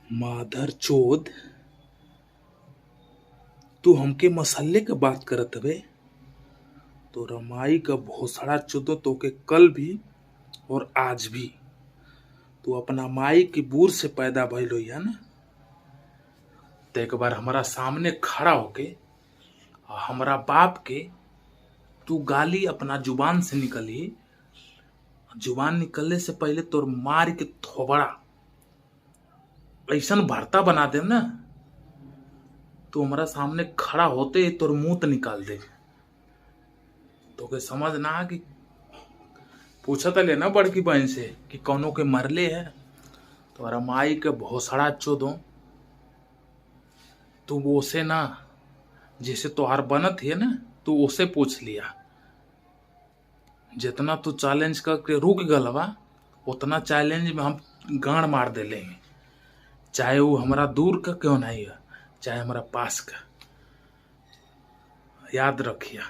माधर चोद, तू हमके मसल्ले के बात करत हवे। तो रमाई का भोसड़ा चुदो तो के कल भी और आज भी। तू अपना माई की बूर से पैदा भइल होई है ना। तो एक बार हमारा सामने खड़ा होके और हमारा बाप के तू गाली अपना जुबान से निकली। जुबान निकलने से पहले तोर मार के थोबड़ा ऐसन भरता बना दे ना, तो हमारा सामने खड़ा होते ही तोर मुंह निकाल दे। तो के समझ ना आ कि पूछा था लेना बड़की बहन से कि कौनों के मरले है। तो हमारा माई के भोसड़ा चोदो, तू वो से ना जैसे तोहार बनत है ना, तू उसे पूछ लिया। जितना तू चैलेंज करके रुक गलवा, उतना चैलेंज में हम गाड़ मार दे लेंगे, चाहे वो हमारा दूर का क्यों नहीं है, चाहे हमारा पास का। याद रखिया।